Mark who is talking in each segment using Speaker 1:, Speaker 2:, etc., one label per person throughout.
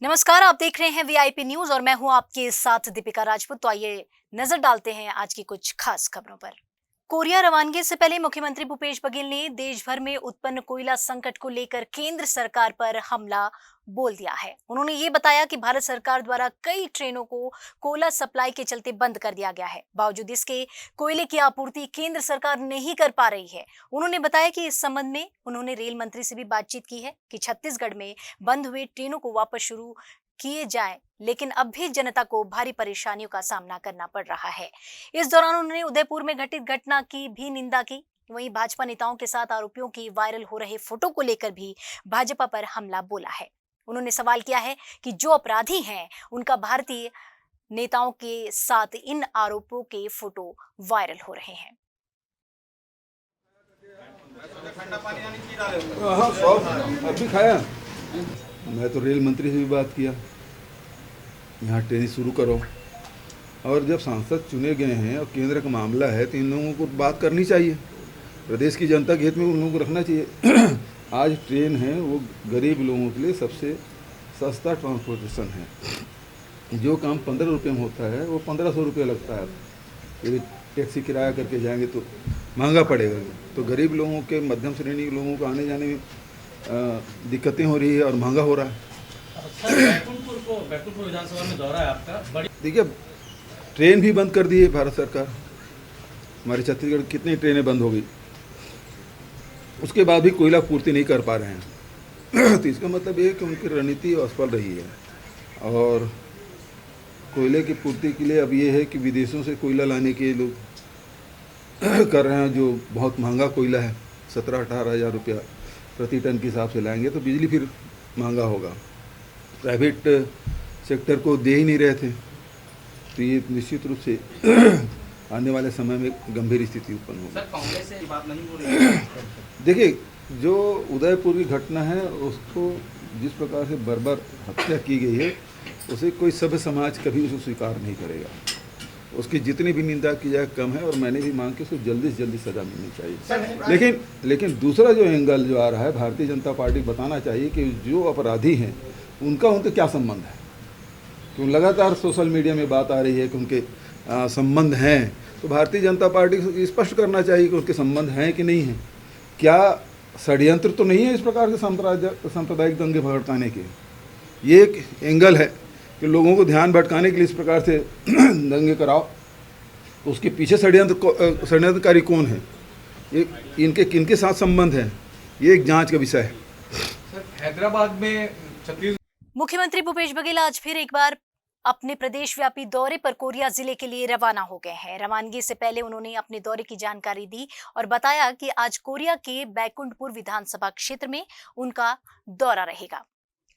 Speaker 1: नमस्कार, आप देख रहे हैं वीआईपी न्यूज और मैं हूं आपके साथ दीपिका राजपूत। तो आइए नजर डालते हैं आज की कुछ खास खबरों पर। कोरिया रवानगी से पहले मुख्यमंत्री भूपेश बघेल ने देश भर में उत्पन्न कोयला संकट को लेकर केंद्र सरकार पर हमला बोल दिया है। उन्होंने ये बताया कि भारत सरकार द्वारा कई ट्रेनों को कोयला सप्लाई के चलते बंद कर दिया गया है। बावजूद इसके कोयले की आपूर्ति केंद्र सरकार नहीं कर पा रही है। उन्होंने बताया कि इस संबंध में उन्होंने रेल मंत्री से भी बातचीत की है कि छत्तीसगढ़ में बंद हुए ट्रेनों को वापस शुरू किए जाएं, लेकिन अब भी जनता को भारी परेशानियों का सामना करना पड़ रहा है। इस दौरान उन्होंने उदयपुर में घटित घटना की भी निंदा की। वहीं भाजपा नेताओं के साथ आरोपियों की वायरल हो रहे फोटो को लेकर भी भाजपा पर हमला बोला है। उन्होंने सवाल किया है कि जो अपराधी हैं उनका भारतीय नेताओं के साथ इन आरोपों के फोटो वायरल हो रहे हैं।
Speaker 2: हाँ सब अभी खाया। मैं तो रेल मंत्री से भी बात किया, यहाँ ट्रेन शुरू करो। और जब सांसद चुने गए हैं और केंद्र का मामला है तो इन लोगों को बात करनी चाहिए, प्रदेश की जनता के हित में उन लोगों को रखना चाहिए। आज ट्रेन है वो गरीब लोगों के लिए सबसे सस्ता ट्रांसपोर्टेशन है। जो काम 15 रुपये में होता है वो 1500 रुपये लगता है। यदि टैक्सी किराया करके जाएंगे तो महंगा पड़ेगा। तो गरीब लोगों के, मध्यम श्रेणी के लोगों को आने जाने में दिक्कतें हो रही है और महंगा हो रहा है।
Speaker 3: बैकुंठपुर विधानसभा में दौरा है आपका।
Speaker 2: देखिए, ट्रेन भी बंद कर दी है भारत सरकार। हमारे छत्तीसगढ़ कितनी ट्रेनें बंद हो गई, उसके बाद भी कोयला पूर्ति नहीं कर पा रहे हैं। तो इसका मतलब ये है कि उनकी रणनीति असफल रही है। और कोयले की पूर्ति के लिए अब ये है कि विदेशों से कोयला लाने के लोग कर रहे हैं, जो बहुत महंगा कोयला है। 17-18 हज़ार रुपया प्रति टन के हिसाब से लाएंगे तो बिजली फिर महंगा होगा। प्राइवेट सेक्टर को दे ही नहीं रहे थे। तो ये निश्चित रूप से आने वाले समय में गंभीर स्थिति उत्पन्न होगी।
Speaker 3: सर, कांग्रेस से बात नहीं हो रही है।
Speaker 2: देखिए, जो उदयपुर की घटना है उसको जिस प्रकार से बर्बर हत्या की गई है, उसे कोई सभ्य समाज कभी उसे स्वीकार नहीं करेगा। उसकी जितनी भी निंदा की जाए कम है। और मैंने भी मांग की उसको जल्दी से जल्दी सजा मिलनी चाहिए। लेकिन दूसरा जो एंगल जो आ रहा है, भारतीय जनता पार्टी को बताना चाहिए कि जो अपराधी हैं उनका उनसे क्या संबंध है। क्यों लगातार सोशल मीडिया में बात आ रही है कि उनके संबंध हैं, तो भारतीय जनता पार्टी को स्पष्ट करना चाहिए कि उनके संबंध हैं कि नहीं हैं। क्या षड्यंत्र तो नहीं है इस प्रकार के सांप्रदायिक दंगे भड़काने के। ये एक एंगल है कि लोगों को ध्यान भटकाने के लिए इस प्रकार से दंगे कराओ। तो उसके पीछे षड्यंत्रकारी कौन है, ये इनके किनके साथ संबंध है, ये एक जांच का विषय है।
Speaker 3: सर, हैदराबाद में
Speaker 1: मुख्यमंत्री भूपेश बघेल आज फिर एक बार अपने प्रदेश व्यापी दौरे पर कोरिया जिले के लिए रवाना हो गए हैं। रवानगी से पहले उन्होंने अपने दौरे की जानकारी दी और बताया कि आज कोरिया के बैकुंठपुर विधानसभा क्षेत्र में उनका दौरा रहेगा।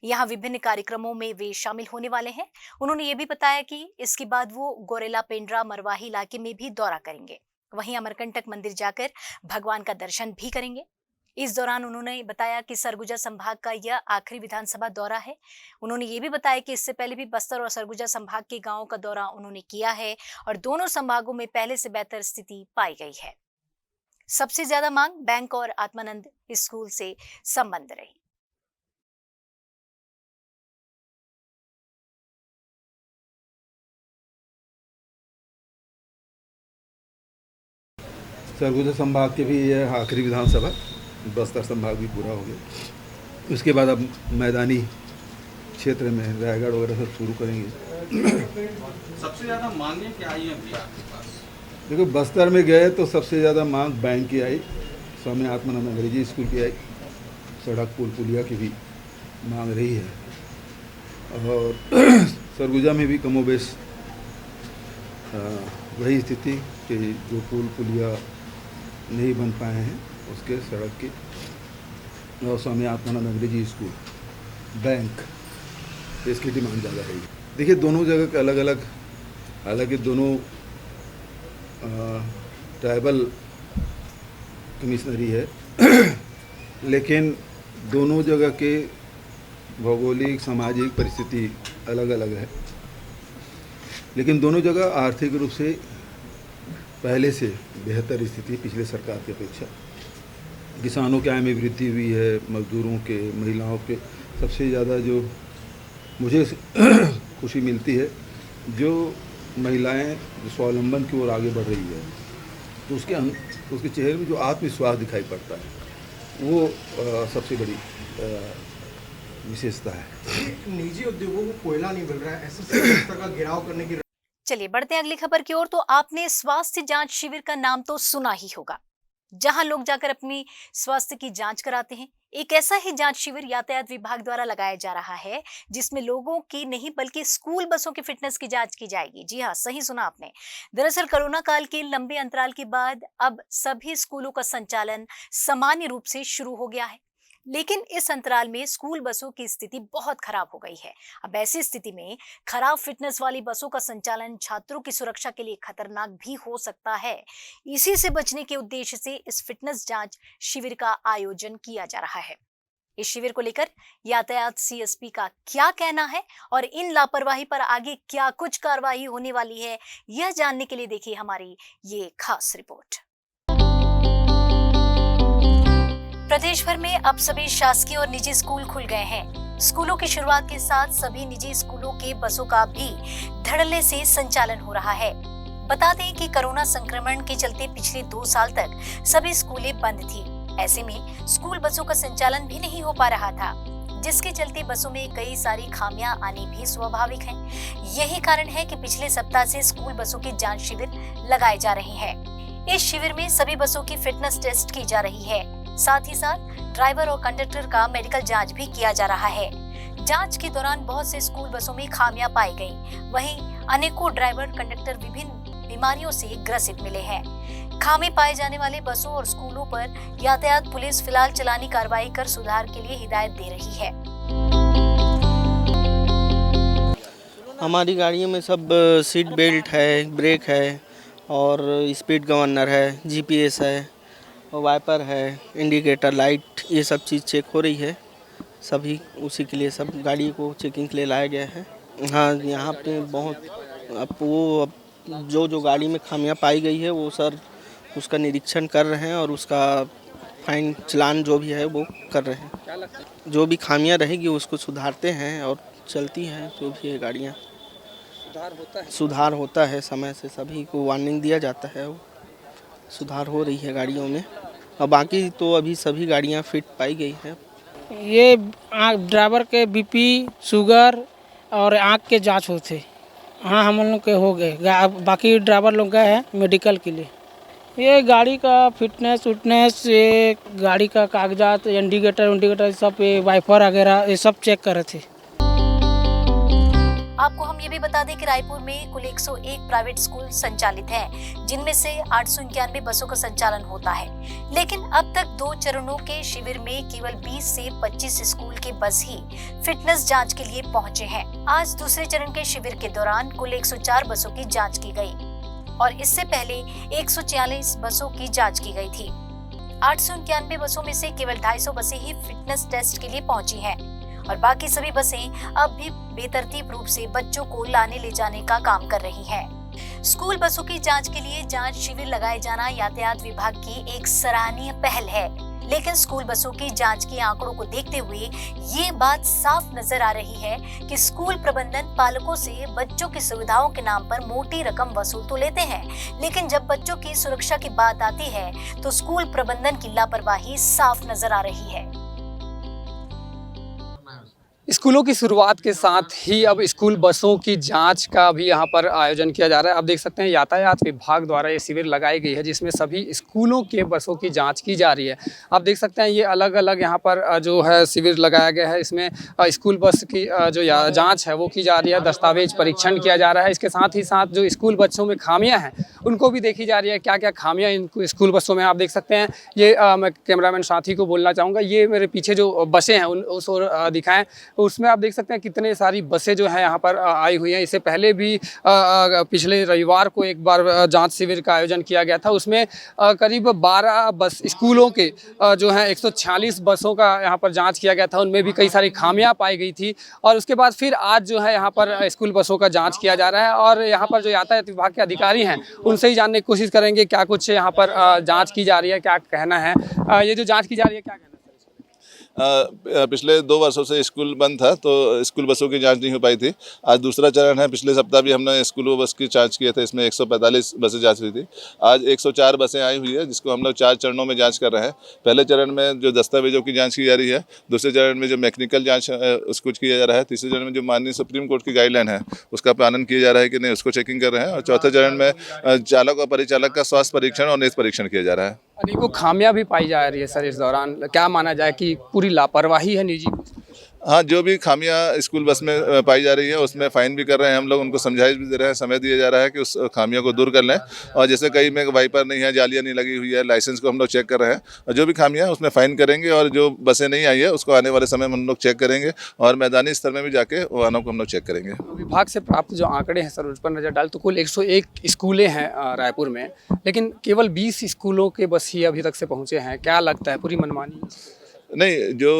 Speaker 1: यहाँ विभिन्न कार्यक्रमों में वे शामिल होने वाले हैं। उन्होंने ये भी बताया कि इसके बाद वो गोरेला पेंड्रा मरवाही इलाके में भी दौरा करेंगे। वहीं अमरकंटक मंदिर जाकर भगवान का दर्शन भी करेंगे। इस दौरान उन्होंने बताया कि सरगुजा संभाग का यह आखिरी विधानसभा दौरा है। उन्होंने ये भी बताया कि इससे पहले भी बस्तर और सरगुजा संभाग के गांवों का दौरा उन्होंने किया है और दोनों संभागों में पहले से बेहतर स्थिति पाई गई है। सबसे ज्यादा मांग बैंक और आत्मानंद स्कूल से संबंध रही।
Speaker 2: सरगुजा संभाग के भी ये आखिरी विधानसभा, बस्तर संभाग भी पूरा हो गया। उसके बाद अब मैदानी क्षेत्र में रायगढ़ वगैरह सब शुरू करेंगे।
Speaker 3: सबसे ज्यादा मांगे क्या आई है अभी आपके पास?
Speaker 2: देखो, बस्तर में गए तो सबसे ज़्यादा मांग बैंक की आई, स्वामी आत्मानंद अंग्रेजी स्कूल की आई, सड़क पुल पुलिया की भी मांग रही है। और सरगुजा में भी कमोबेश वही स्थिति कि जो पुल पुलिया नहीं बन पाए हैं उसके सड़क की, और स्वामी आत्मानंद अंग्रेजी स्कूल, बैंक, इसकी डिमांड ज़्यादा है। देखिए, दोनों जगह के अलग अलग, हालांकि दोनों ट्राइबल कमिश्नरी है, लेकिन दोनों जगह के भौगोलिक सामाजिक परिस्थिति अलग अलग है। लेकिन दोनों जगह आर्थिक रूप से पहले से बेहतर स्थिति पिछले सरकार की अपेक्षा। किसानों के आय में वृद्धि हुई है, मजदूरों के, महिलाओं के, सबसे ज़्यादा जो मुझे खुशी मिलती है जो महिलाएं जो स्वावलंबन की ओर आगे बढ़ रही है, तो उसके चेहरे में जो आत्मविश्वास दिखाई पड़ता है वो सबसे बड़ी विशेषता है।
Speaker 4: निजी उद्योगों को कोयला नहीं मिल रहा है, ऐसे व्यवस्था का घेराव करने की।
Speaker 1: चलिए बढ़ते हैं अगली खबर की ओर। तो आपने स्वास्थ्य जांच शिविर का नाम तो सुना ही होगा, जहां लोग जाकर अपनी स्वास्थ्य की जांच कराते हैं। एक ऐसा ही जांच शिविर यातायात विभाग द्वारा लगाया जा रहा है, जिसमें लोगों की नहीं बल्कि स्कूल बसों की फिटनेस की जांच की जाएगी। जी हाँ, सही सुना आपने। दरअसल कोरोना काल के लंबे अंतराल के बाद अब सभी स्कूलों का संचालन सामान्य रूप से शुरू हो गया है, लेकिन इस अंतराल में स्कूल बसों की स्थिति बहुत खराब हो गई है। अब ऐसी स्थिति में खराब फिटनेस वाली बसों का संचालन छात्रों की सुरक्षा के लिए खतरनाक भी हो सकता है। इसी से बचने के उद्देश्य से इस फिटनेस जांच शिविर का आयोजन किया जा रहा है। इस शिविर को लेकर यातायात सीएसपी का क्या कहना है और इन लापरवाही पर आगे क्या कुछ कार्रवाई होने वाली है, यह जानने के लिए देखिए हमारी ये खास रिपोर्ट। प्रदेश भर में अब सभी शासकीय और निजी स्कूल खुल गए हैं। स्कूलों की शुरुआत के साथ सभी निजी स्कूलों के बसों का भी धड़ल्ले से संचालन हो रहा है। बता दें कि कोरोना संक्रमण के चलते पिछले 2 साल तक सभी स्कूलें बंद थी। ऐसे में स्कूल बसों का संचालन भी नहीं हो पा रहा था, जिसके चलते बसों में कई सारी खामियां आनी भी स्वाभाविक है। यही कारण है कि पिछले सप्ताह से स्कूल बसों की जांच शिविर लगाए जा रहे हैं। इस शिविर में सभी बसों की फिटनेस टेस्ट की जा रही है। साथ ही साथ ड्राइवर और कंडक्टर का मेडिकल जांच भी किया जा रहा है। जांच के दौरान बहुत से स्कूल बसों में खामियां पाई गई। वहीं अनेकों ड्राइवर कंडक्टर विभिन्न बीमारियों से ग्रसित मिले हैं। खामी पाए जाने वाले बसों और स्कूलों पर यातायात पुलिस फिलहाल चलानी कार्रवाई कर सुधार के लिए हिदायत दे रही है।
Speaker 5: हमारी गाड़ियों में सब सीट बेल्ट है, ब्रेक है और स्पीड गवर्नर है, जीपीएस है, वाइपर है, इंडिकेटर लाइट, ये सब चीज़ चेक हो रही है। सभी उसी के लिए सब गाड़ी को चेकिंग के लिए लाया गया है। हाँ, यहाँ पे बहुत अब जो गाड़ी में खामियां पाई गई है वो सर उसका निरीक्षण कर रहे हैं और उसका फाइन चालान जो भी है वो कर रहे हैं। जो भी खामियां रहेगी उसको सुधारते हैं और चलती हैं जो भी है गाड़ियाँ। सुधार होता है समय से, सभी को वार्निंग दिया जाता है, वो सुधार हो रही है गाड़ियों में। और बाकी तो अभी सभी गाड़ियां फिट पाई गई है।
Speaker 6: ये ड्राइवर के बीपी, शुगर और आँख के जांच होते। हाँ, हम लोग के हो गए, बाकी ड्राइवर लोग गए हैं मेडिकल के लिए। ये गाड़ी का फिटनेस, ये गाड़ी का कागजात, इंडिकेटर सब, वाइपर वगैरह ये सब चेक कर रहे थे।
Speaker 1: आपको हम ये भी बता दें कि रायपुर में कुल 101 प्राइवेट स्कूल संचालित हैं, जिनमें से 891 बसों का संचालन होता है। लेकिन अब तक 2 चरणों के शिविर में केवल 20 से 25 स्कूल के बस ही फिटनेस जांच के लिए पहुंचे हैं। आज दूसरे चरण के शिविर के दौरान कुल 104 बसों की जांच की गई और इससे पहले 146 बसों की जांच की गई थी। 891 बसों में से केवल 250 बसें ही फिटनेस टेस्ट के लिए पहुंची हैं और बाकी सभी बसें अब भी बेतरतीब रूप से बच्चों को लाने ले जाने का काम कर रही हैं। स्कूल बसों की जांच के लिए जांच शिविर लगाए जाना यातायात विभाग की एक सराहनीय पहल है, लेकिन स्कूल बसों की जांच के आंकड़ों को देखते हुए ये बात साफ नजर आ रही है कि स्कूल प्रबंधन पालकों से बच्चों की सुविधाओं के नाम पर मोटी रकम वसूल तो लेते हैं, लेकिन जब बच्चों की सुरक्षा की बात आती है तो स्कूल प्रबंधन की लापरवाही साफ नजर आ रही है।
Speaker 7: स्कूलों की शुरुआत के साथ ही अब स्कूल बसों की जांच का भी यहाँ पर आयोजन किया जा रहा है। आप देख सकते हैं यातायात विभाग द्वारा ये शिविर लगाई गई है, जिसमें सभी स्कूलों के बसों की जांच की जा रही है। आप देख सकते हैं ये अलग अलग यहाँ पर जो है शिविर लगाया गया है। इसमें स्कूल बस की जो जाँच है वो की जा रही है, दस्तावेज परीक्षण किया जा रहा है। इसके साथ ही साथ जो स्कूल बसों में खामियाँ हैं उनको भी देखी जा रही है, क्या क्या खामियाँ इन स्कूल बसों में। आप देख सकते हैं ये मैं कैमरामैन साथी को बोलना चाहूँगा, ये मेरे पीछे जो बसें हैं उस ओर दिखाएँ, उसमें आप देख सकते हैं कितने सारी बसें जो हैं यहाँ पर आई हुई हैं। इससे पहले भी पिछले रविवार को एक बार जांच शिविर का आयोजन किया गया था, उसमें करीब 12 बस स्कूलों के जो हैं 146 बसों का यहाँ पर जांच किया गया था। उनमें भी कई सारी खामियां पाई गई थी और उसके बाद फिर आज जो है यहाँ पर स्कूल बसों का जाँच किया जा रहा है और यहाँ पर जो यातायात विभाग के अधिकारी हैं उनसे ही जानने की कोशिश करेंगे क्या कुछ यहाँ पर जाँच की जा रही है, क्या कहना है। ये जो जाँच की जा रही है क्या कहना है?
Speaker 8: पिछले 2 वर्षों से स्कूल बंद था, तो स्कूल बसों की जांच नहीं हो पाई थी। आज दूसरा चरण है। पिछले सप्ताह भी हमने स्कूल बस की जांच किए थे, इसमें 145 बसें जांच हुई थी। आज 104 बसें आई हुई है, जिसको हम लोग 4 चरणों में जांच कर रहे हैं। पहले चरण में जो दस्तावेजों की जांच की जा रही है, दूसरे चरण में जो मैकेनिकल जांच उसको किया जा रहा है, तीसरे चरण में जो माननीय सुप्रीम कोर्ट की गाइडलाइन है उसका पालन किया जा रहा है कि नहीं, उसको चेकिंग कर रहे हैं, और चौथे चरण में चालक और परिचालक का स्वास्थ्य परीक्षण और नेत्र परीक्षण किया जा रहा है।
Speaker 7: अनेकों खामियां भी पाई जा रही है सर इस दौरान, क्या माना जाए कि पूरी लापरवाही है निजी?
Speaker 8: हाँ, जो भी खामियां स्कूल बस में पाई जा रही है उसमें फ़ाइन भी कर रहे हैं हम लोग, उनको समझाइश भी दे रहे हैं, समय दिया जा रहा है कि उस खामियों को दूर कर लें। और जैसे कई में वाइपर नहीं है, जालियाँ नहीं लगी हुई है, लाइसेंस को हम लोग चेक कर रहे हैं, और जो भी खामियां हैं उसमें फ़ाइन करेंगे, और जो बसें नहीं आई है उसको आने वाले समय में हम लोग चेक करेंगे, और मैदानी स्तर में भी जाके वाहनों को हम लोग चेक करेंगे।
Speaker 7: विभाग से प्राप्त जो आंकड़े हैं सर उस पर नज़र डाल तो कुल 101 स्कूलें हैं रायपुर में, लेकिन केवल 20 स्कूलों के बस ही अभी तक से पहुँचे हैं। क्या लगता है, पूरी मनमानी?
Speaker 8: नहीं, जो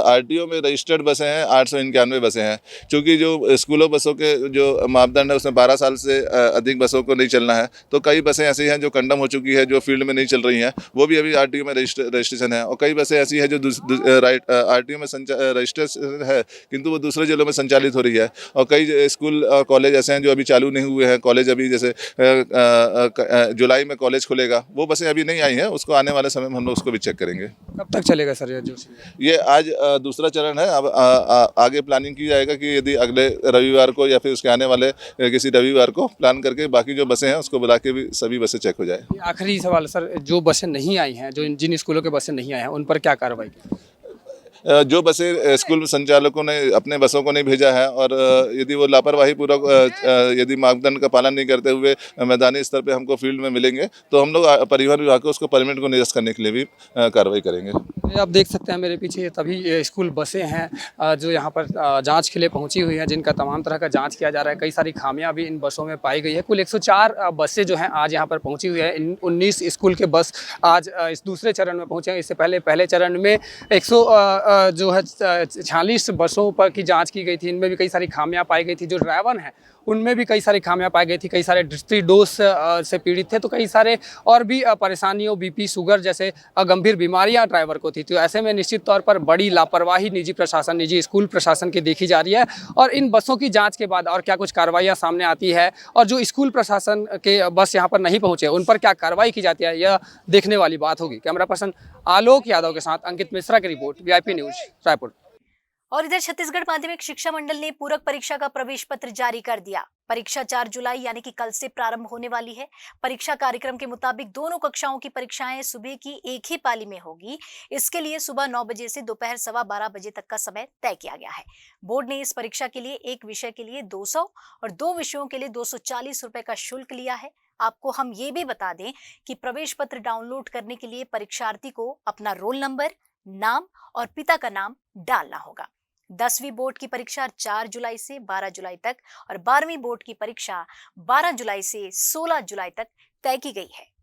Speaker 8: आरटीओ में रजिस्टर्ड बसें हैं 891 बसें हैं, क्योंकि जो स्कूलों बसों के जो मापदंड है उसमें 12 साल से अधिक बसों को नहीं चलना है, तो कई बसें ऐसी हैं जो कंडम हो चुकी है, जो फील्ड में नहीं चल रही हैं, वो भी अभी आरटीओ में रजिस्ट्रेशन है। और कई बसें ऐसी हैं जो आरटीओ में रजिस्ट्रेशन है किंतु वो दूसरे जिलों में संचालित हो रही है। और कई स्कूल कॉलेज ऐसे हैं जो अभी चालू नहीं हुए हैं, कॉलेज अभी जैसे जुलाई में कॉलेज खुलेगा, वो बसें अभी नहीं आई हैं, उसको आने वाले समय में हम लोग उसको भी चेक करेंगे।
Speaker 7: कब तक चलेगा सर
Speaker 8: ये आज दूसरा चरण है। अब आगे प्लानिंग की जाएगा कि यदि अगले रविवार को या फिर उसके आने वाले किसी रविवार को प्लान करके बाकी जो बसें हैं उसको बुला के भी सभी बसें चेक हो जाए।
Speaker 7: आखिरी सवाल सर, जो बसें नहीं आई हैं, जो जिन स्कूलों के बसें नहीं आई हैं, उन पर क्या कार्रवाई की?
Speaker 8: जो बसें स्कूल संचालकों ने अपने बसों को नहीं भेजा है, और यदि वो लापरवाही पूर्वक यदि मापदंड का पालन नहीं करते हुए मैदानी स्तर पे हमको फील्ड में मिलेंगे, तो हम लोग परिवहन विभाग को उसको परमिट को निरस्त करने के लिए भी कार्रवाई करेंगे।
Speaker 7: ये आप देख सकते हैं मेरे पीछे ये तभी ये स्कूल बसें हैं जो यहाँ पर जांच के लिए पहुंची हुई हैं, जिनका तमाम तरह का जांच किया जा रहा है। कई सारी खामियां भी इन बसों में पाई गई है। कुल 104 बसें जो हैं आज यहाँ पर पहुंची हुई है। 19 स्कूल के बस आज इस दूसरे चरण में पहुंचे हैं। इससे पहले चरण में 46 बसों पर की जांच की गई थी। इनमें भी कई सारी खामियां पाई गई थी। जो ड्राइवर हैं उनमें भी कई सारी खामियां पाई गई थी। कई सारे त्रिदोष से पीड़ित थे, तो कई सारे और भी परेशानियों, बीपी, शुगर जैसे गंभीर बीमारियां ड्राइवर को थी। तो ऐसे में निश्चित तौर पर बड़ी लापरवाही निजी स्कूल प्रशासन की देखी जा रही है। और इन बसों की जांच के बाद और क्या कुछ कार्रवाइयां सामने आती है, और जो स्कूल प्रशासन के बस यहाँ पर नहीं पहुँचे उन पर क्या कार्रवाई की जाती है, यह देखने वाली बात होगी। कैमरा पर्सन आलोक यादव के साथ अंकित मिश्रा की रिपोर्ट, VIP न्यूज रायपुर।
Speaker 1: और इधर छत्तीसगढ़ माध्यमिक शिक्षा मंडल ने पूरक परीक्षा का प्रवेश पत्र जारी कर दिया। परीक्षा 4 जुलाई यानी कि कल से प्रारंभ होने वाली है। परीक्षा कार्यक्रम के मुताबिक दोनों कक्षाओं की परीक्षाएं सुबह की एक ही पाली में होगी। इसके लिए सुबह 9 बजे से दोपहर 12:15 बजे तक का समय तय किया गया है। बोर्ड ने इस परीक्षा के लिए एक विषय के लिए 200 और 2 विषयों के लिए 240 रुपए का शुल्क लिया है। आपको हम ये भी बता दें कि प्रवेश पत्र डाउनलोड करने के लिए परीक्षार्थी को अपना रोल नंबर, नाम और पिता का नाम डालना होगा। 10वीं बोर्ड की परीक्षा 4 जुलाई से 12 जुलाई तक और 12वीं बोर्ड की परीक्षा 12 जुलाई से 16 जुलाई तक तय की गई है।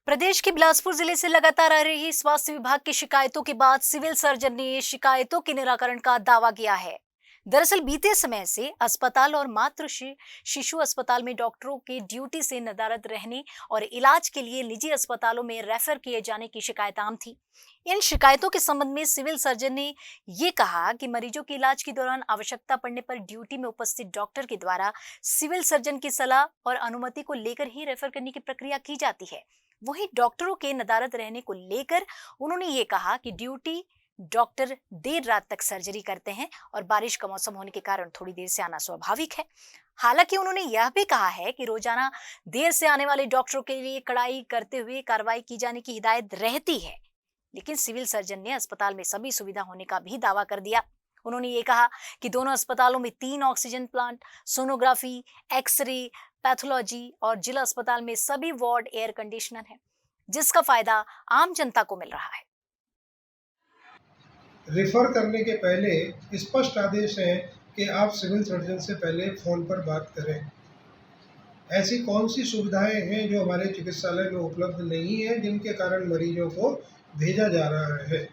Speaker 1: प्रदेश के बिलासपुर जिले से लगातार आ रही स्वास्थ्य विभाग की शिकायतों के बाद सिविल सर्जन ने शिकायतों के निराकरण का दावा किया है। दरअसल बीते समय से अस्पताल और मातृ शिशु अस्पताल में डॉक्टरों के ड्यूटी से नदारद रहने और इलाज के लिए निजी अस्पतालों में रेफर किए जाने की शिकायत आम थी। इन शिकायतों के संबंध में सिविल सर्जन ने ये कहा कि मरीजों के इलाज के दौरान आवश्यकता पड़ने पर ड्यूटी में उपस्थित डॉक्टर के द्वारा सिविल सर्जन की सलाह और अनुमति को लेकर ही रेफर करने की प्रक्रिया की जाती है। वहीं डॉक्टरों के नदारद रहने को लेकर उन्होंने ये कहा कि ड्यूटी डॉक्टर देर रात तक सर्जरी करते हैं और बारिश का मौसम होने के कारण थोड़ी देर से आना स्वाभाविक है। हालांकि उन्होंने यह भी कहा है कि रोजाना देर से आने वाले डॉक्टरों के लिए कड़ाई करते हुए कार्रवाई की जाने की हिदायत रहती है। लेकिन सिविल सर्जन ने अस्पताल में सभी सुविधा होने का भी दावा कर दिया। उन्होंने ये कहा कि दोनों अस्पतालों में 3 oxygen plant, sonography, x ray, pathology और जिला अस्पताल में सभी वार्ड एयर कंडीशनर है, जिसका फायदा आम जनता को मिल रहा है।
Speaker 4: रेफर करने के पहले स्पष्ट आदेश है कि आप सिविल सर्जन से पहले फ़ोन पर बात करें। ऐसी कौन सी सुविधाएं हैं जो हमारे चिकित्सालय में उपलब्ध नहीं है, जिनके कारण मरीजों को भेजा जा रहा है।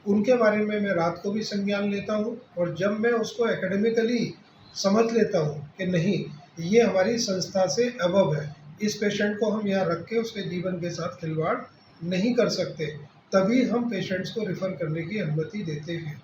Speaker 4: उनके बारे में मैं रात को भी संज्ञान लेता हूँ, और जब मैं उसको एकेडमिकली समझ लेता हूँ कि नहीं, ये हमारी संस्था से अबव है, इस पेशेंट को हम यहाँ रख के उसके जीवन के साथ खिलवाड़ नहीं कर सकते, तभी हम पेशेंट्स को रिफ़र करने की अनुमति देते हैं।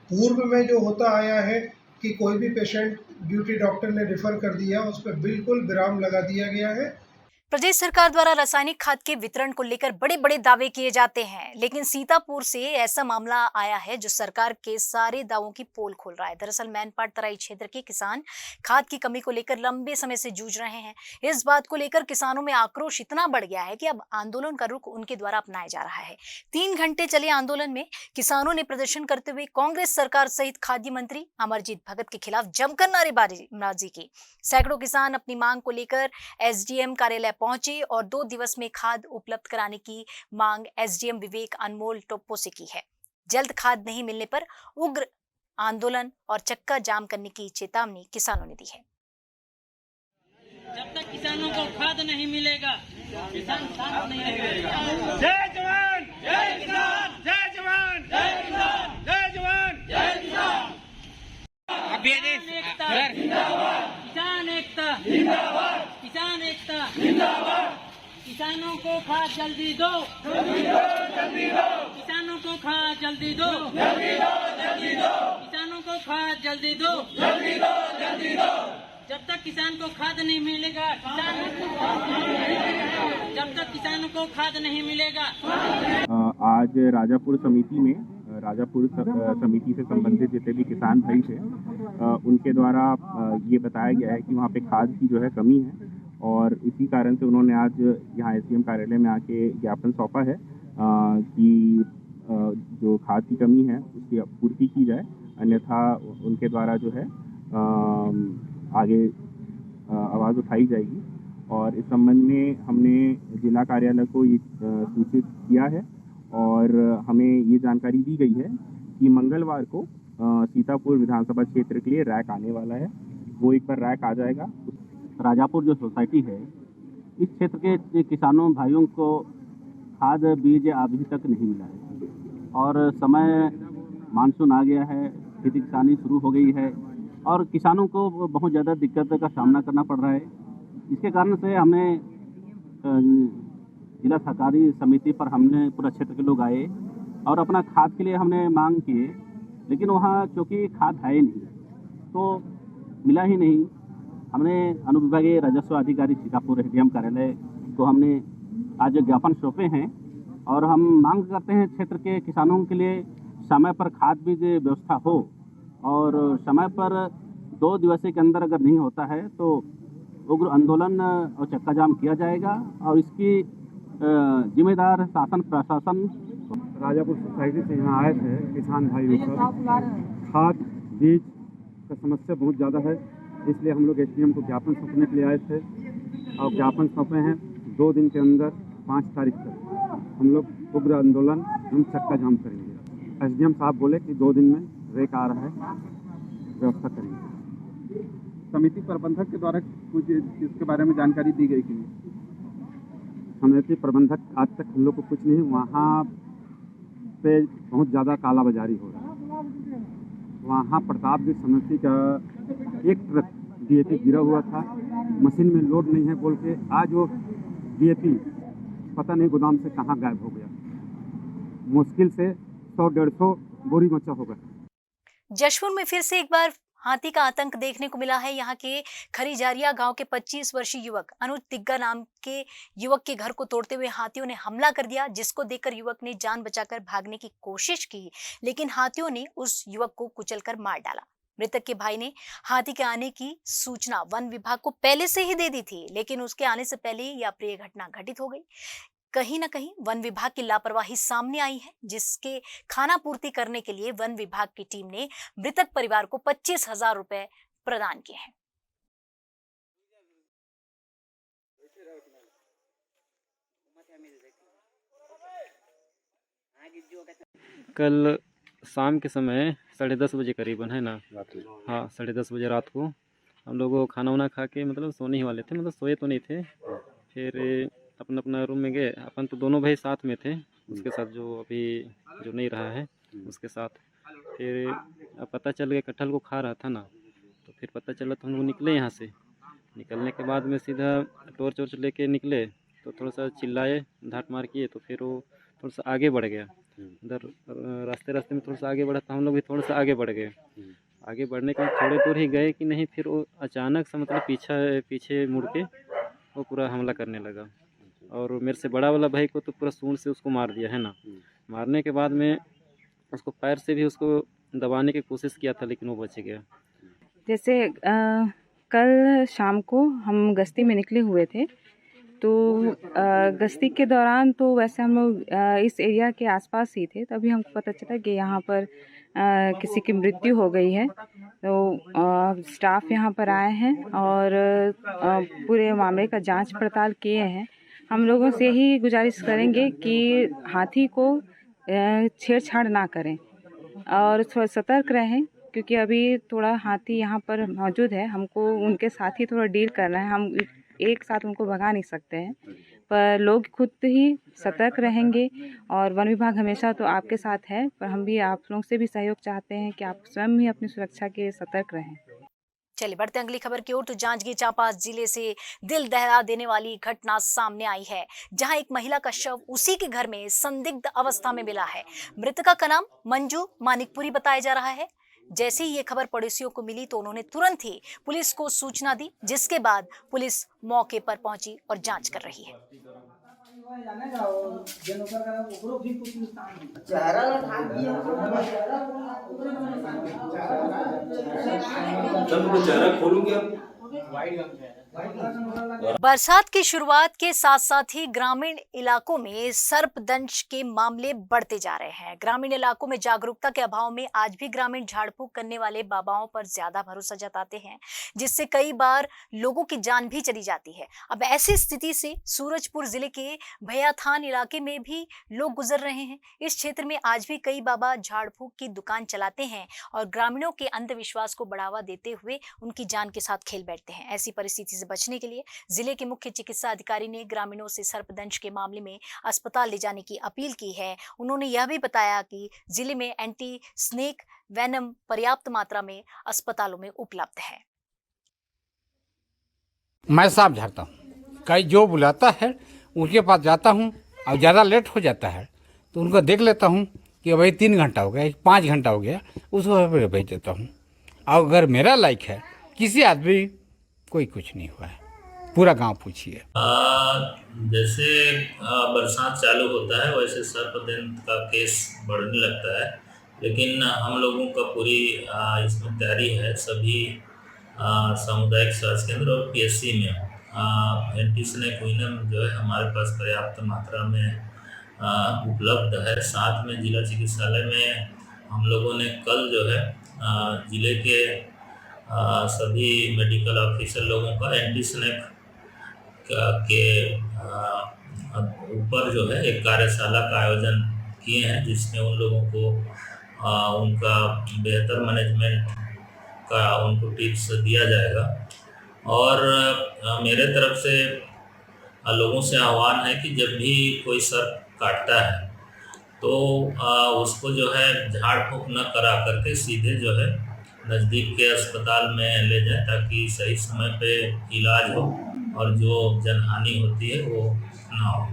Speaker 4: पूर्व में जो होता आया है कि कोई भी पेशेंट ड्यूटी डॉक्टर ने रिफ़र कर दिया, उस पर बिल्कुल विराम लगा दिया गया है।
Speaker 1: प्रदेश सरकार द्वारा रासायनिक खाद के वितरण को लेकर बड़े बड़े दावे किए जाते हैं, लेकिन सीतापुर से ऐसा मामला आया है जो सरकार के सारे दावों की पोल खोल रहा है। दरअसल मैनपाट तराई क्षेत्र के किसान खाद की कमी को लेकर लंबे समय से जूझ रहे हैं। इस बात को लेकर किसानों में आक्रोश इतना बढ़ गया है कि अब आंदोलन का रुख उनके द्वारा अपनाया जा रहा है। 3 घंटे चले आंदोलन में किसानों ने प्रदर्शन करते हुए कांग्रेस सरकार सहित खाद्य मंत्री अमरजीत भगत के खिलाफ जमकर नारेबाजी की। सैकड़ों किसान अपनी मांग को लेकर एसडीएम कार्यालय पहुंचे और 2 दिवस में खाद उपलब्ध कराने की मांग एसडीएम विवेक अनमोल टोप्पो से की है। जल्द खाद नहीं मिलने पर उग्र आंदोलन और चक्का जाम करने की चेतावनी किसानों ने दी है।
Speaker 6: जब तक किसानों को खाद नहीं मिलेगा, किसान खाद नहीं मिलेगा। जय जवान, जय किसान, जय जवान, जय किसान, जय जवान, जय किसान। किसान एकता जिंदाबाद, किसान एकता जिंदाबाद। किसानों को खाद जल्दी दो, जल्दी दो, जल्दी दो। किसानों को खाद जल्दी दो, जल्दी दो, जल्दी दो। किसानों को खाद जल्दी दो, जल्दी दो, जल्दी दो। जब तक किसान को खाद नहीं मिलेगा, जब तक किसानों को खाद नहीं मिलेगा।
Speaker 9: आज राजापुर समिति में समिति से संबंधित जितने भी किसान भाई थे, उनके द्वारा ये बताया गया है कि वहाँ पे खाद की जो है कमी है, और इसी कारण से उन्होंने आज यहाँ एसडीएम कार्यालय में आके ज्ञापन सौंपा है कि जो खाद की कमी है उसकी पूर्ति की जाए, अन्यथा उनके द्वारा जो है आगे आवाज़ उठाई जाएगी। और इस संबंध में हमने जिला कार्यालय को ये सूचित किया है, और हमें ये जानकारी दी गई है कि मंगलवार को सीतापुर विधानसभा क्षेत्र के लिए रैक आने वाला है। वो एक बार रैक आ जाएगा।
Speaker 10: राजापुर जो सोसाइटी है, इस क्षेत्र के किसानों भाइयों को खाद बीज अभी तक नहीं मिला है, और समय मानसून आ गया है, खेती किसानी शुरू हो गई है, और किसानों को बहुत ज़्यादा दिक्कत का सामना करना पड़ रहा है। इसके कारण से हमें जिला सहकारी समिति पर हमने पूरा क्षेत्र के लोग आए और अपना खाद के लिए हमने मांग किए, लेकिन वहाँ चूँकि खाद है ही नहीं तो मिला ही नहीं। हमने अनुविभागीय राजस्व अधिकारी सीतापुर एसडीएम कार्यालय को हमने आज ज्ञापन सौंपे हैं, और हम मांग करते हैं क्षेत्र के किसानों के लिए समय पर खाद बीज व्यवस्था हो, और समय पर 2 दिवस के अंदर अगर नहीं होता है तो उग्र आंदोलन और चक्का जाम किया जाएगा, और इसकी जिम्मेदार शासन प्रशासन।
Speaker 9: राजापुर सोसाइटी से यहाँ आए थे किसान भाई सब, खाद बीज का समस्या बहुत ज़्यादा है, इसलिए हम लोग एसडीएम को ज्ञापन सौंपने के लिए आए थे, और ज्ञापन सौंपे हैं। 2 दिन के अंदर 5 तारीख तक हम लोग उग्र आंदोलन हम चक्का जाम करेंगे। एसडीएम साहब बोले कि 2 दिन में रेक आ रहा है, व्यवस्था करेंगे। समिति प्रबंधक के द्वारा कुछ इसके बारे में जानकारी दी गई कि समिति प्रबंधक आज तक हम लोग को कुछ नहीं, वहाँ पे बहुत ज़्यादा कालाबाजारी हो रहा है। वहाँ प्रतापगढ़ समिति का 1 ट्रक डीएपी गिरा हुआ था, मशीन में लोड नहीं है बोल के आज वो डीएपी पता नहीं गोदाम से कहाँ गायब हो गया। मुश्किल से 100-150 बोरी मचा होगा।
Speaker 1: जशपुर में फिर से एक बार हाथी का आतंक देखने को मिला है। यहाँ के खरीजारिया गांव के 25 वर्षीय युवक अनुज तिग्गा नाम के युवक के घर को तोड़ते हुए हाथियों ने हमला कर दिया, जिसको देखकर युवक ने जान बचाकर भागने की कोशिश की, लेकिन हाथियों ने उस युवक को कुचलकर मार डाला। मृतक के भाई ने हाथी के आने की सूचना वन विभाग को पहले से ही दे दी थी, लेकिन उसके आने से पहले ही यह अप्रिय घटना घटित हो गई। कहीं न कहीं वन विभाग की लापरवाही सामने आई है, जिसके खाना पूर्ति करने के लिए वन विभाग की टीम ने मृतक परिवार को 25,000 रुपए प्रदान किए हैं।
Speaker 5: कल
Speaker 9: शाम के समय 10:30 बजे करीबन है ना। हाँ, 10:30 बजे रात को हम लोग खाना वाना खा के मतलब सोने ही वाले थे, मतलब सोए तो नहीं थे। फिर अपना अपना रूम में गए। अपन तो दोनों भाई साथ में थे, उसके साथ जो अभी जो नहीं रहा है उसके साथ। फिर अब पता चल गया कटहल को खा रहा था ना, तो फिर पता चला तो हम लोग निकले यहाँ से। निकलने के बाद में सीधा टॉर्च वॉर्च लेके निकले, तो थोड़ा सा चिल्लाए, धाट मार किए, तो फिर वो थोड़ा सा आगे बढ़ गया। उधर रास्ते रास्ते में थोड़ा सा आगे बढ़ा, तो हम लोग भी थोड़ा सा आगे बढ़ गए। आगे बढ़ने के बाद थोड़े दूर ही गए कि नहीं, फिर वो अचानक से मतलब पीछे मुड़ के वो पूरा हमला करने लगा। और मेरे से बड़ा वाला भाई को तो पूरा सूंड से उसको मार दिया है ना। मारने के बाद में उसको पैर से भी उसको दबाने की कोशिश किया था, लेकिन वो बच गया।
Speaker 11: जैसे कल शाम को हम गश्ती में निकले हुए थे, तो गश्ती के दौरान तो वैसे हम लोग इस एरिया के आसपास ही थे, तभी हमको पता चला कि यहाँ पर किसी की मृत्यु हो गई है। तो स्टाफ यहाँ पर आए हैं और पूरे मामले का जांच पड़ताल किए हैं। हम लोगों से ही गुजारिश करेंगे कि हाथी को छेड़छाड़ ना करें और थोड़ा सतर्क रहें, क्योंकि अभी थोड़ा हाथी यहाँ पर मौजूद है। हमको उनके साथ ही थोड़ा डील करना है, हम एक साथ उनको भगा नहीं सकते हैं, पर लोग खुद ही सतर्क रहेंगे। और वन विभाग हमेशा तो आपके साथ है, पर हम भी आप लोगों से भी सहयोग चाहते हैं कि आप स्वयं भी अपनी सुरक्षा के लिए सतर्क रहें।
Speaker 1: चलिए बढ़ते हैं अगली खबर की ओर। तो जांजगीर चांपा जिले से दिल दहला देने वाली घटना सामने आई है, जहां एक महिला का शव उसी के घर में संदिग्ध अवस्था में मिला है। मृतका का नाम मंजू मानिकपुरी बताया जा रहा है। जैसे ही ये खबर पड़ोसियों को मिली तो उन्होंने तुरंत ही पुलिस को सूचना दी, जिसके बाद पुलिस मौके पर पहुंची और जांच कर रही है। बरसात की शुरुआत के साथ साथ ही ग्रामीण इलाकों में सर्पदंश के मामले बढ़ते जा रहे हैं। ग्रामीण इलाकों में जागरूकता के अभाव में आज भी ग्रामीण झाड़ फूक करने वाले बाबाओं पर ज्यादा भरोसा जताते हैं, जिससे कई बार लोगों की जान भी चली जाती है। अब ऐसी स्थिति से सूरजपुर जिले के भैयाथान इलाके में भी लोग गुजर रहे हैं। इस क्षेत्र में आज भी कई बाबा झाड़ फूक की दुकान चलाते हैं और ग्रामीणों के अंधविश्वास को बढ़ावा देते हुए उनकी जान के साथ खेल बैठते हैं। ऐसी परिस्थिति से बचने के लिए जिले के मुख्य चिकित्सा अधिकारी ने ग्रामीणों से सर्पदंश के मामले में अस्पताल ले जाने की अपील की है। उन्होंने यह भी बताया कि जिले में एंटी स्नेक वेनम पर्याप्त मात्रा में अस्पतालों में उपलब्ध है।
Speaker 12: मैं सांप झाड़ता हूँ, कई जो बुलाता है उनके पास जाता हूँ, और ज़्यादा लेट हो जाता है तो उनको देख लेता हूँ कि भाई 3 घंटा हो गया, 5 घंटा हो गया, उसको भेज देता हूँ। और अगर मेरा लाइक है, किसी आदमी कोई कुछ नहीं हुआ है, पूरा गांव पूछिए।
Speaker 13: जैसे बरसात चालू होता है वैसे सर्पदंश का केस बढ़ने लगता है, लेकिन हम लोगों का पूरी इसमें तैयारी है। सभी सामुदायिक स्वास्थ्य केंद्र और पीएससी में एंटी स्नेक वेनम जो है हमारे पास पर्याप्त मात्रा में उपलब्ध है। साथ में जिला चिकित्सालय में हम लोगों ने कल जो है जिले के सभी मेडिकल ऑफिसर लोगों का एंटी स्नेक के ऊपर जो है एक कार्यशाला का आयोजन किए हैं, जिसमें उन लोगों को उनका बेहतर मैनेजमेंट का उनको टिप्स दिया जाएगा। और मेरे तरफ से लोगों से आह्वान है कि जब भी कोई सर्प काटता है तो उसको जो है झाड़ फूक न करा करके सीधे जो है नज़दीक के अस्पताल में ले जाएं, ताकि सही समय पे इलाज हो और जो जनहानि होती है वो ना हो।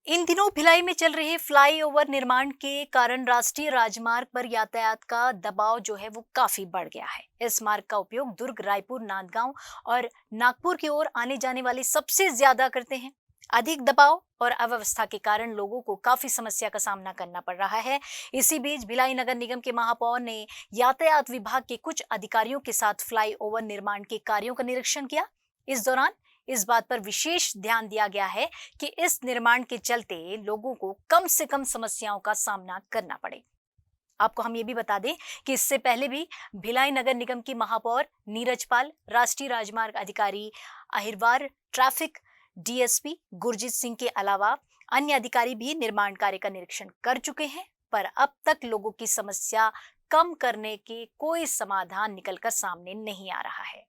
Speaker 1: इन दिनों भिलाई में चल रहे फ्लाईओवर निर्माण के कारण राष्ट्रीय राजमार्ग पर यातायात का दबाव जो है वो काफी बढ़ गया है। इस मार्ग का उपयोग दुर्ग, रायपुर, नांदगांव और नागपुर की ओर आने जाने वाले सबसे ज्यादा करते हैं। अधिक दबाव और अव्यवस्था के कारण लोगों को काफी समस्या का सामना करना पड़ रहा है। इसी बीच भिलाई नगर निगम के महापौर ने यातायात विभाग के कुछ अधिकारियों के साथ फ्लाईओवर निर्माण के कार्यों का निरीक्षण किया। इस दौरान इस बात पर विशेष ध्यान दिया गया है कि इस निर्माण के चलते लोगों को कम से कम समस्याओं का सामना करना पड़े। आपको हम ये भी बता दें कि इससे पहले भी भिलाई नगर निगम की महापौर नीरज पाल, राष्ट्रीय राजमार्ग अधिकारी अहिरवार, ट्रैफिक डीएसपी गुरजीत सिंह के अलावा अन्य अधिकारी भी निर्माण कार्य का निरीक्षण कर चुके हैं पर अब तक लोगों की समस्या कम करने के कोई समाधान निकलकर सामने नहीं आ रहा है।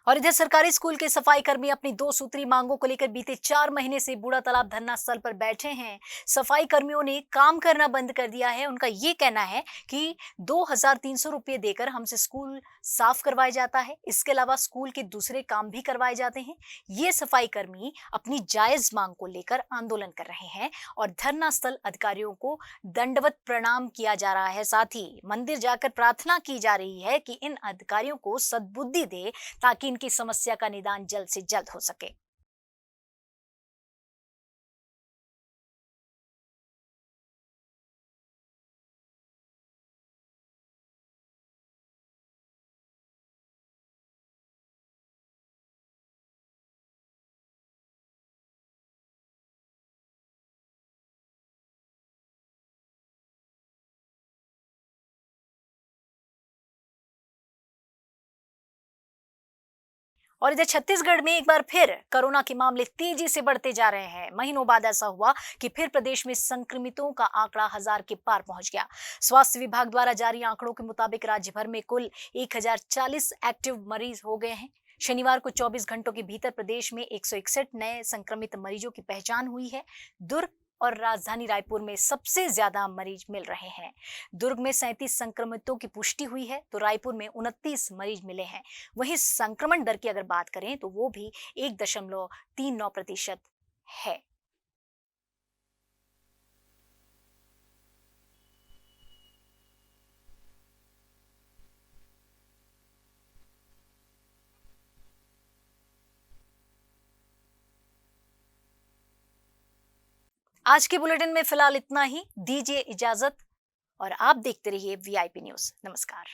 Speaker 1: और इधर सरकारी स्कूल के सफाई कर्मी अपनी 2 सूत्री मांगों को लेकर बीते 4 महीने से बूढ़ा तालाब धरना स्थल पर बैठे हैं। सफाई कर्मियों ने काम करना बंद कर दिया है। उनका ये कहना है कि 2300 रुपये देकर हमसे स्कूल साफ करवाया जाता है, इसके अलावा स्कूल के दूसरे काम भी करवाए जाते हैं। ये सफाई कर्मी अपनी जायज मांग को लेकर आंदोलन कर रहे हैं और धरना स्थल अधिकारियों को दंडवत प्रणाम किया जा रहा है। साथ ही मंदिर जाकर प्रार्थना की जा रही है कि इन अधिकारियों को सद्बुद्धि दे ताकि की समस्या का निदान जल्द से जल्द हो सके। और इधर छत्तीसगढ़ में एक बार फिर कोरोना के मामले तेजी से बढ़ते जा रहे हैं। महीनों बाद ऐसा हुआ कि फिर प्रदेश में संक्रमितों का आंकड़ा 1000 के पार पहुंच गया। स्वास्थ्य विभाग द्वारा जारी आंकड़ों के मुताबिक राज्य भर में कुल 1040 एक्टिव मरीज हो गए हैं। शनिवार को 24 घंटों के भीतर प्रदेश में 161 नए संक्रमित मरीजों की पहचान हुई है। दुर्ग और राजधानी रायपुर में सबसे ज्यादा मरीज मिल रहे हैं। दुर्ग में 37 संक्रमितों की पुष्टि हुई है तो रायपुर में 29 मरीज मिले हैं। वहीं संक्रमण दर की अगर बात करें तो वो भी 1.39% है। आज के बुलेटिन में फिलहाल इतना ही। दीजिए इजाजत और आप देखते रहिए वीआईपी न्यूज। नमस्कार।